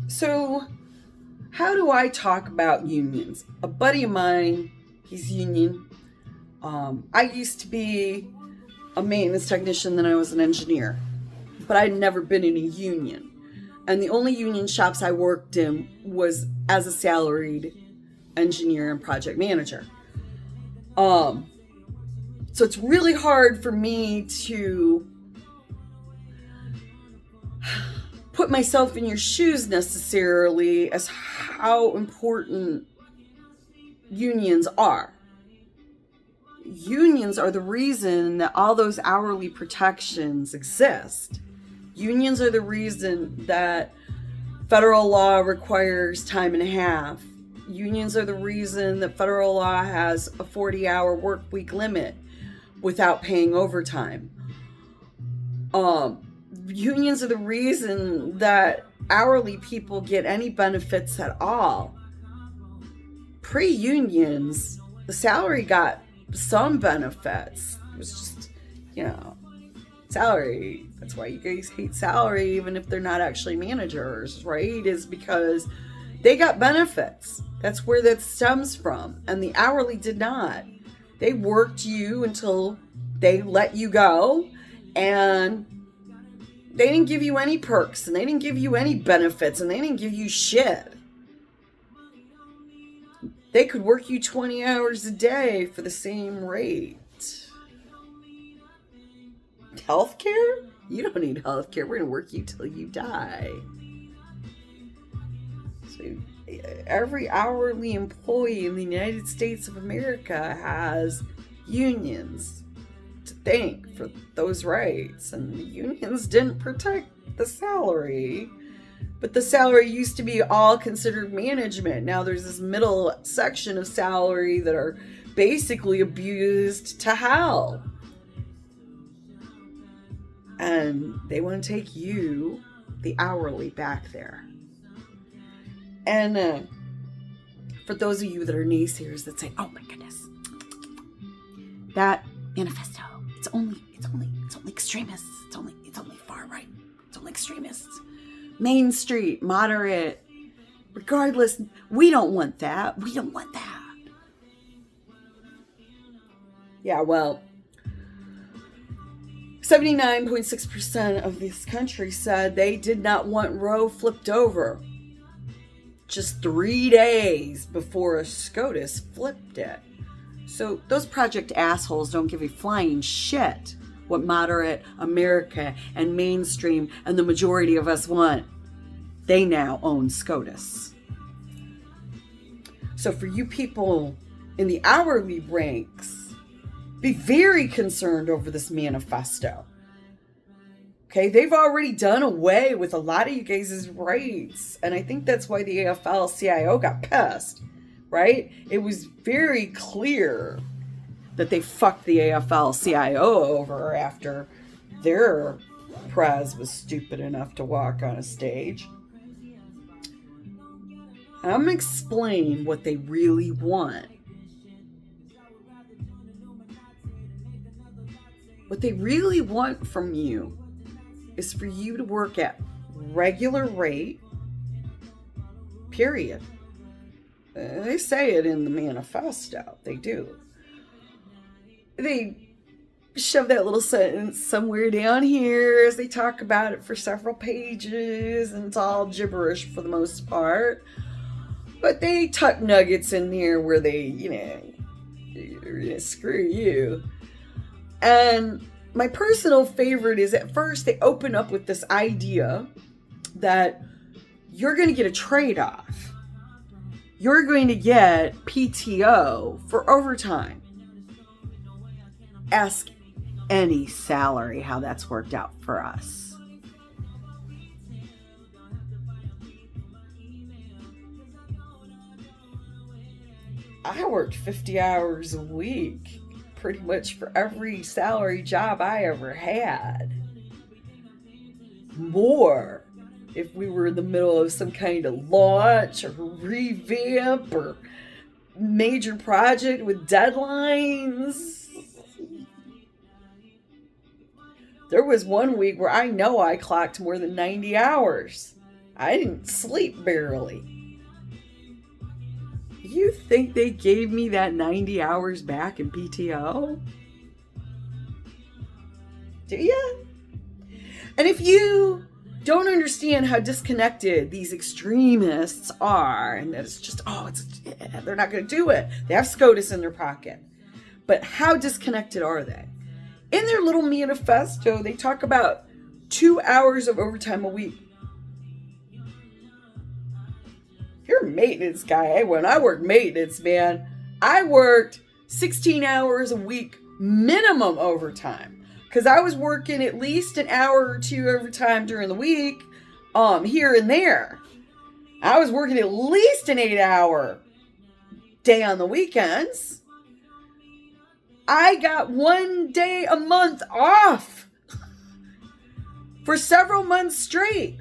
So, how do I talk about unions? A buddy of mine, he's union. I used to be a maintenance technician, then I was an engineer, but I'd never been in a union. And the only union shops I worked in was as a salaried engineer and project manager. Um, so it's really hard for me to put myself in your shoes necessarily as how important unions are. Unions are the reason that all those hourly protections exist. Unions are the reason that federal law requires time and a half. Unions are the reason that federal law has a 40-hour work week limit without paying overtime. Unions are the reason that hourly people get any benefits at all. Pre-unions, the salary got some benefits. It was just, salary. That's why you guys hate salary, even if they're not actually managers, right? Is because they got benefits. That's where that stems from. And the hourly did not. They worked you until they let you go, and they didn't give you any perks, and they didn't give you any benefits, and they didn't give you shit. They could work you 20 hours a day for the same rate. Healthcare? You don't need healthcare. We're going to work you till you die. So every hourly employee in the United States of America has unions to thank for those rights. And the unions didn't protect the salary. But the salary used to be all considered management. Now there's this middle section of salary that are basically abused to hell. And they want to take you, the hourly, back there. And for those of you that are naysayers that say, oh my goodness, that manifesto, it's only extremists. It's only far right. It's only extremists. Main Street, moderate, regardless, we don't want that. We don't want that. Yeah, well, 79.6% of this country said they did not want Roe flipped over. Just 3 days before a SCOTUS flipped it. So those project assholes don't give a flying shit what moderate America and mainstream and the majority of us want. They now own SCOTUS. So for you people in the hourly ranks, be very concerned over this manifesto. Okay, they've already done away with a lot of you guys' rights. And I think that's why the AFL-CIO got pissed, right? It was very clear that they fucked the AFL-CIO over after their prez was stupid enough to walk on a stage. And I'm going to explain what they really want. What they really want from you is for you to work at regular rate, period. They say it in the manifesto. They do. They shove that little sentence somewhere down here as they talk about it for several pages, and it's all gibberish for the most part. But they tuck nuggets in here where they, screw you. And my personal favorite is at first they open up with this idea that you're going to get a trade-off. You're going to get PTO for overtime. Ask any salary how that's worked out for us. I worked 50 hours a week pretty much for every salary job I ever had. More if we were in the middle of some kind of launch or revamp or major project with deadlines. There was one week where I know I clocked more than 90 hours. I didn't sleep barely. You think they gave me that 90 hours back in PTO? Do you? And if you don't understand how disconnected these extremists are, and that it's just, they're not going to do it. They have SCOTUS in their pocket. But how disconnected are they? In their little manifesto, they talk about 2 hours of overtime a week. If you're a maintenance guy, when I worked maintenance, man, I worked 16 hours a week minimum overtime. Because I was working at least an hour or two overtime during the week, here and there. I was working at least an 8-hour day on the weekends. I got 1 day a month off for several months straight.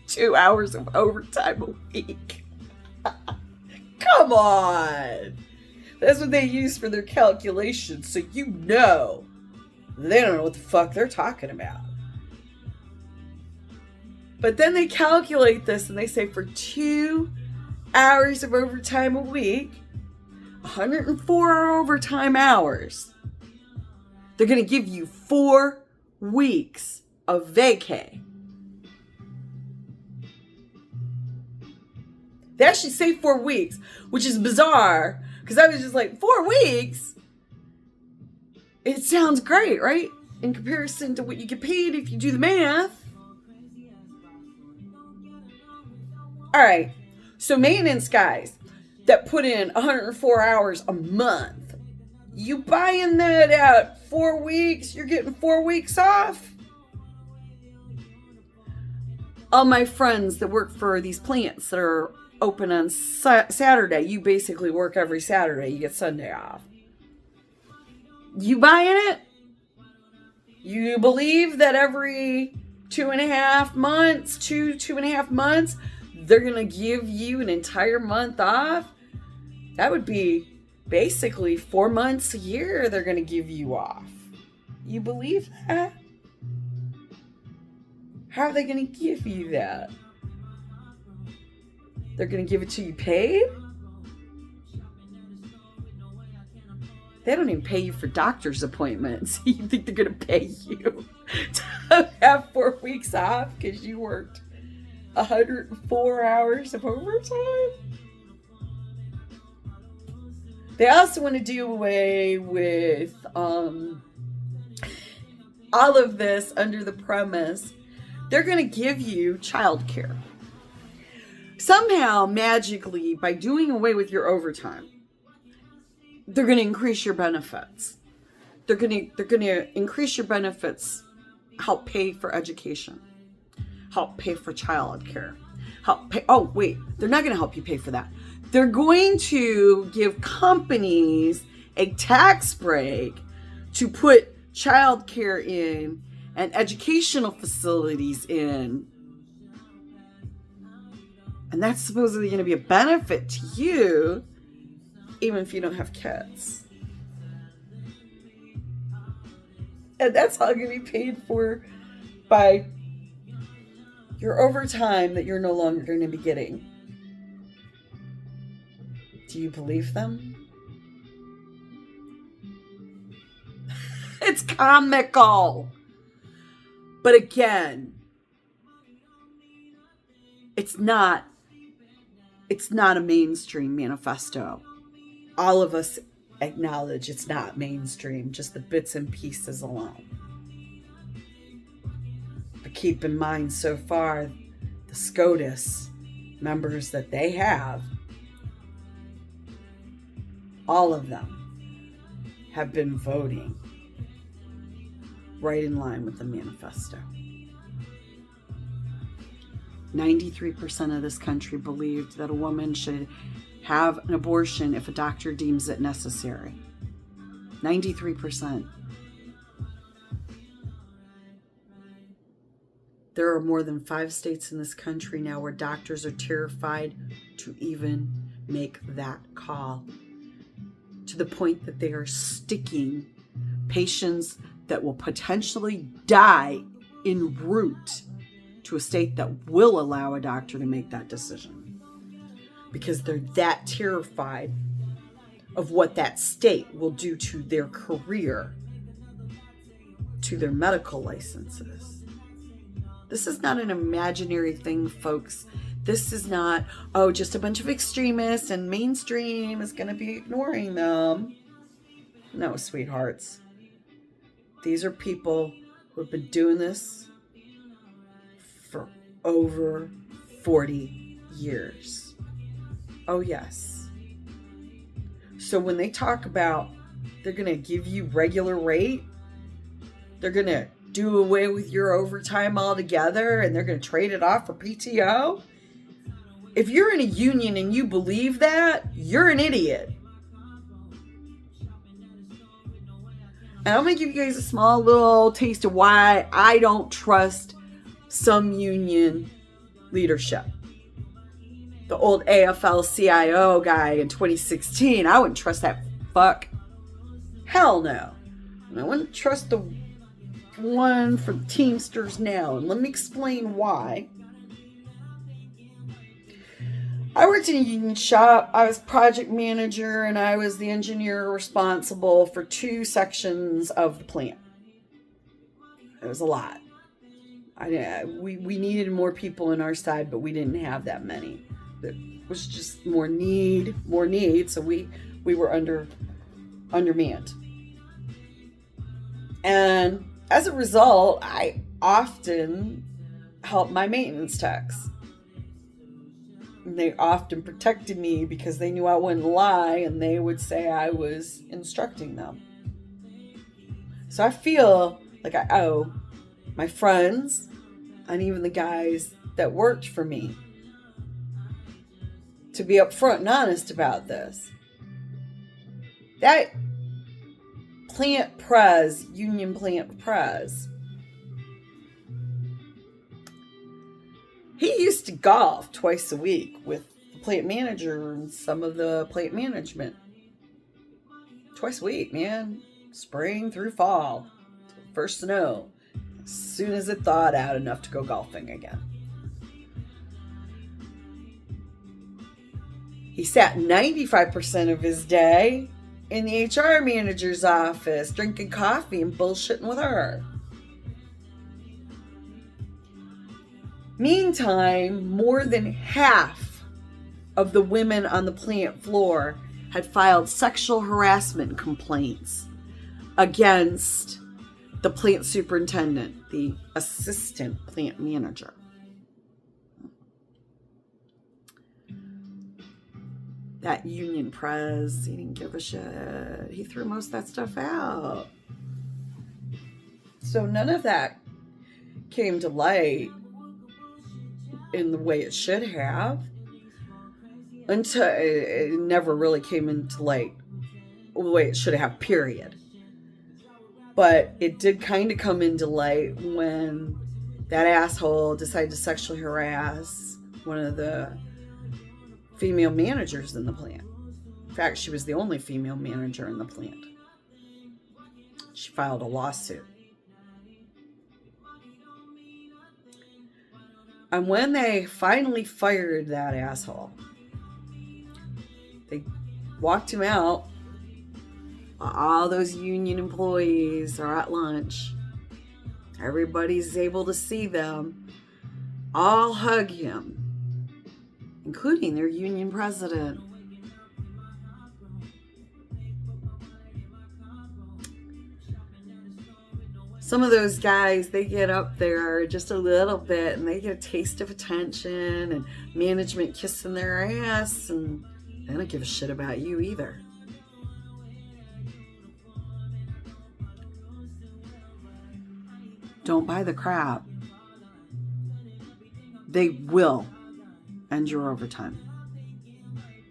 2 hours of overtime a week. Come on. That's what they use for their calculations, so you know they don't know what the fuck they're talking about. But then they calculate this and they say for 2 hours of overtime a week, 104 overtime hours, they're going to give you 4 weeks of vacay. They actually say 4 weeks, which is bizarre. Because I was just like, 4 weeks? It sounds great, right? In comparison to what you get paid if you do the math. All right. So maintenance guys that put in 104 hours a month, you buying that at 4 weeks, you're getting 4 weeks off? All my friends that work for these plants that are open on Saturday, you basically work every Saturday, you get Sunday off. You buying it? You believe that every 2.5 months, two and a half months, they're gonna give you an entire month off? That would be basically 4 months a year they're gonna give you off. You believe that? How are they gonna give you that? They're going to give it to you paid? They don't even pay you for doctor's appointments. You think they're going to pay you to have 4 weeks off because you worked 104 hours of overtime? They also want to do away with all of this under the premise they're going to give you childcare. Somehow, magically, by doing away with your overtime, they're going to increase your benefits. They're going to increase your benefits, help pay for education, help pay for childcare, they're not going to help you pay for that. They're going to give companies a tax break to put childcare in and educational facilities in. And that's supposedly going to be a benefit to you, even if you don't have kids. And that's all going to be paid for by your overtime that you're no longer going to be getting. Do you believe them? It's comical. But again, it's not a mainstream manifesto. All of us acknowledge it's not mainstream, just the bits and pieces alone. But keep in mind, so far, the SCOTUS members that they have, all of them have been voting right in line with the manifesto. 93% of this country believed that a woman should have an abortion if a doctor deems it necessary. 93%. There are more than 5 states in this country now where doctors are terrified to even make that call, to the point that they are sticking patients that will potentially die en route to a state that will allow a doctor to make that decision, because they're that terrified of what that state will do to their career, to their medical licenses. This is not an imaginary thing, folks. This is not, oh, just a bunch of extremists and mainstream is going to be ignoring them. No, sweethearts. These are people who have been doing this for over 40 years. Oh, yes. So when they talk about they're going to give you regular rate, they're going to do away with your overtime altogether, and they're going to trade it off for PTO. If you're in a union and you believe that, you're an idiot. And I'm going to give you guys a small little taste of why I don't trust some union leadership. The old AFL-CIO guy in 2016, I wouldn't trust that fuck. Hell no. And I wouldn't trust the one for the Teamsters now. And let me explain why. I worked in a union shop. I was project manager, and I was the engineer responsible for 2 sections of the plant. It was a lot. We needed more people on our side, but we didn't have that many. It was just more need, so we were undermanned. And as a result, I often helped my maintenance techs. And they often protected me because they knew I wouldn't lie, and they would say I was instructing them. So I feel like I owe my friends and even the guys that worked for me to be upfront and honest about this. That union plant prez, he used to golf twice a week with the plant manager and some of the plant management. Twice a week, man. Spring through fall. First snow. As soon as it thawed out enough to go golfing again. He sat 95% of his day in the HR manager's office, drinking coffee and bullshitting with her. Meantime, more than half of the women on the plant floor had filed sexual harassment complaints against the plant superintendent, the assistant plant manager. That union prez, he didn't give a shit. He threw most of that stuff out. So none of that came to light in the way it should have. Until it never really came into light the way it should have, period. But it did kind of come into light when that asshole decided to sexually harass one of the female managers in the plant. In fact, she was the only female manager in the plant. She filed a lawsuit. And when they finally fired that asshole, they walked him out. All those union employees are at lunch. Everybody's able to see them. All hug him, including their union president. Some of those guys, they get up there just a little bit and they get a taste of attention and management kissing their ass, and they don't give a shit about you either. Don't buy the crap. They will end your overtime.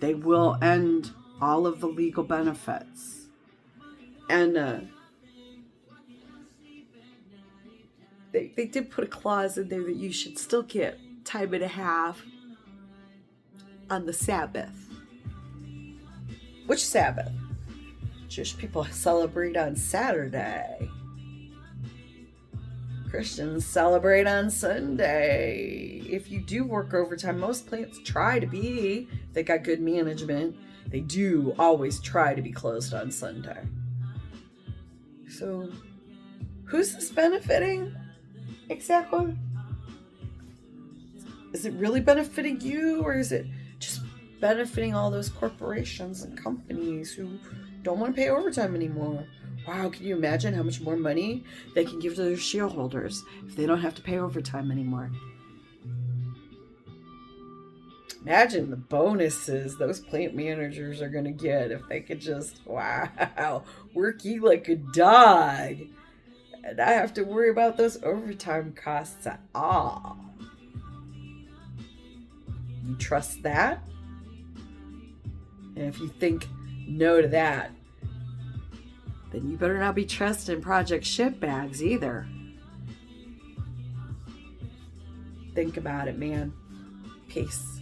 They will end all of the legal benefits. And they did put a clause in there that you should still get time and a half on the Sabbath. Which Sabbath? Jewish people celebrate on Saturday. Christians celebrate on Sunday. If you do work overtime, most plants try to be. They got good management. They do always try to be closed on Sunday. So, who's this benefiting exactly? Is it really benefiting you, or is it just benefiting all those corporations and companies who don't want to pay overtime anymore? Wow, can you imagine how much more money they can give to their shareholders if they don't have to pay overtime anymore? Imagine the bonuses those plant managers are going to get if they could just, wow, work you like a dog and not have to worry about those overtime costs at all. You trust that? And if you think no to that, then you better not be trusting Project Shitbags either. Think about it, man. Peace.